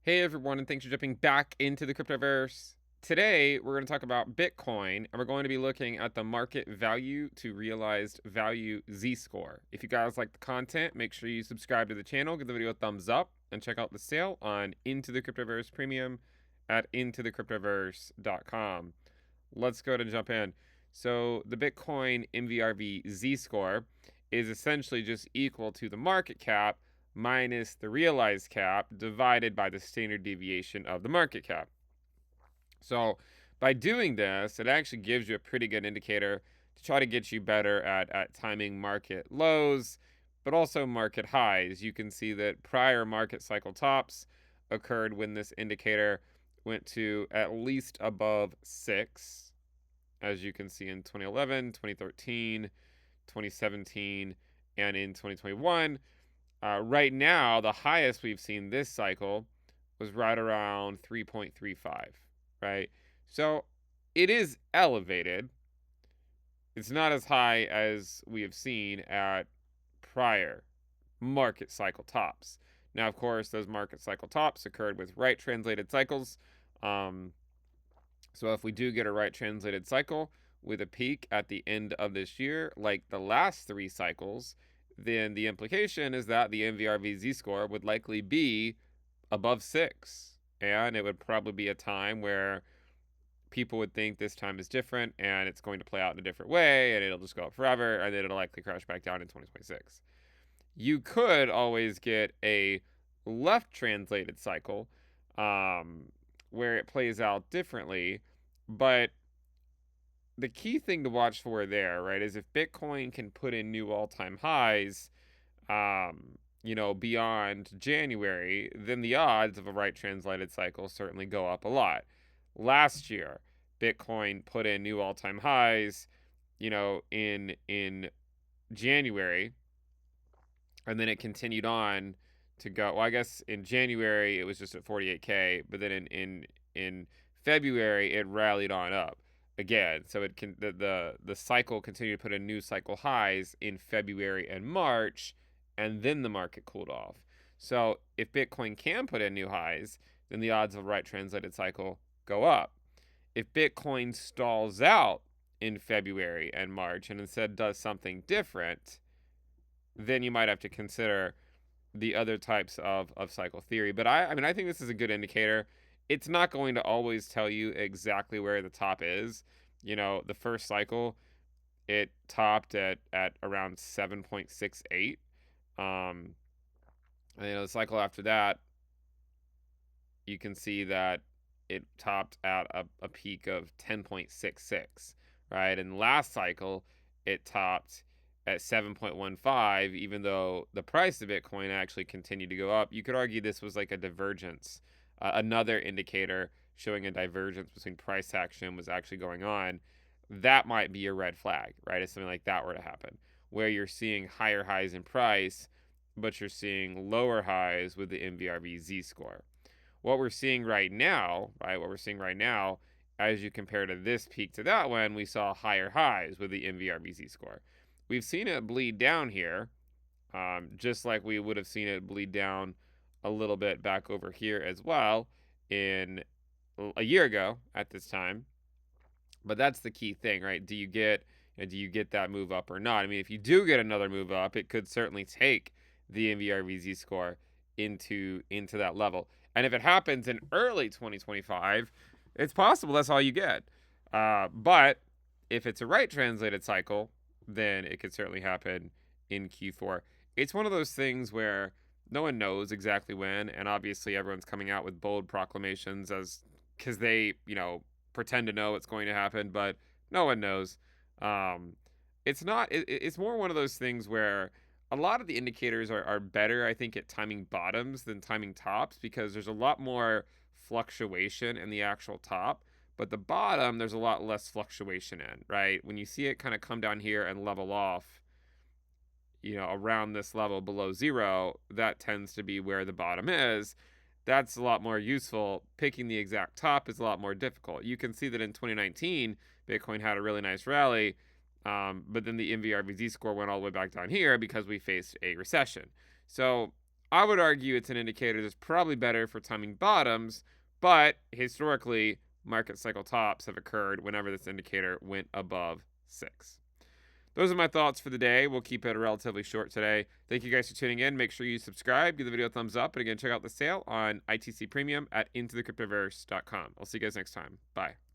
Hey everyone, and thanks for jumping back into the Cryptoverse. Today, we're going to talk about Bitcoin, and we're going to be looking at the market value to realized value Z-score. If you guys like the content, make sure you subscribe to the channel, give the video a thumbs up, and check out the sale on Into the Cryptoverse Premium at intothecryptoverse.com. Let's go ahead and jump in. So, the Bitcoin MVRV Z-score is essentially just equal to the market cap minus the realized cap divided by the standard deviation of the market cap. So by doing this, it actually gives you a pretty good indicator to try to get you better at timing market lows, but also market highs. You can see that prior market cycle tops occurred when this indicator went to at least above 6, as you can see in 2011, 2013, 2017, and in 2021. Right now, the highest we've seen this cycle was right around 3.35, right? So it is elevated. It's not as high as we have seen at prior market cycle tops. Now, of course, those market cycle tops occurred with right translated cycles. Um, so if we do get a right translated cycle with a peak at the end of this year, like the last 3 cycles, then the implication is that the MVRV Z-score would likely be above 6. And it would probably be a time where people would think this time is different and it's going to play out in a different way and it'll just go up forever and then it'll likely crash back down in 2026. You could always get a left translated cycle um, where it plays out differently, but the key thing to watch for there, right, is if Bitcoin can put in new all-time highs, beyond January, then the odds of a right translated cycle certainly go up a lot. Last year, Bitcoin put in new all-time highs, in January, and then it continued on to go. Well, I guess in January it was just at 48K, but then in February it rallied on up again. So it can the cycle continued to put in new cycle highs in February and March, and then the market cooled off. So if Bitcoin can put in new highs, then the odds of a right translated cycle go up. If Bitcoin stalls out in February and March and instead does something different, then you might have to consider the other types of cycle theory. But I think this is a good indicator. It's not going to always tell you exactly where the top is. The first cycle, it topped at around 7.68. Um, and the cycle after that, you can see that it topped at a peak of 10.66, right? And last cycle, it topped at 7.15, even though the price of Bitcoin actually continued to go up. You could argue this was like a divergence, another indicator showing a divergence between price action was actually going on. That might be a red flag, right? If something like that were to happen, where you're seeing higher highs in price, but you're seeing lower highs with the MVRV Z score. What we're seeing right now, right? What we're seeing right now, as you compare to this peak to that one, we saw higher highs with the MVRV Z score. We've seen it bleed down here, just like we would have seen it bleed down a little bit back over here as well in a year ago at this time. But that's the key thing, right? Do you get that move up or not? I mean, if you do get another move up, it could certainly take the MVRVZ score into that level. And if it happens in early 2025, it's possible that's all you get. But if it's a right translated cycle, then it could certainly happen in Q4. It's one of those things where no one knows exactly when, and obviously everyone's coming out with bold proclamations as because they, pretend to know what's going to happen, but no one knows. Um, it's not. It's more one of those things where a lot of the indicators are better, I think, at timing bottoms than timing tops because there's a lot more fluctuation in the actual top. But the bottom, there's a lot less fluctuation in, right? When you see it kind of come down here and level off, around this level below zero, that tends to be where the bottom is. That's a lot more useful. Picking the exact top is a lot more difficult. You can see that in 2019, Bitcoin had a really nice rally, but then the MVRVZ score went all the way back down here because we faced a recession. So I would argue it's an indicator that's probably better for timing bottoms, but historically, market cycle tops have occurred whenever this indicator went above 6. Those are my thoughts for the day. We'll keep it relatively short today. Thank you guys for tuning in. Make sure you subscribe, give the video a thumbs up, and again, check out the sale on ITC Premium at intothecryptoverse.com. I'll see you guys next time. Bye.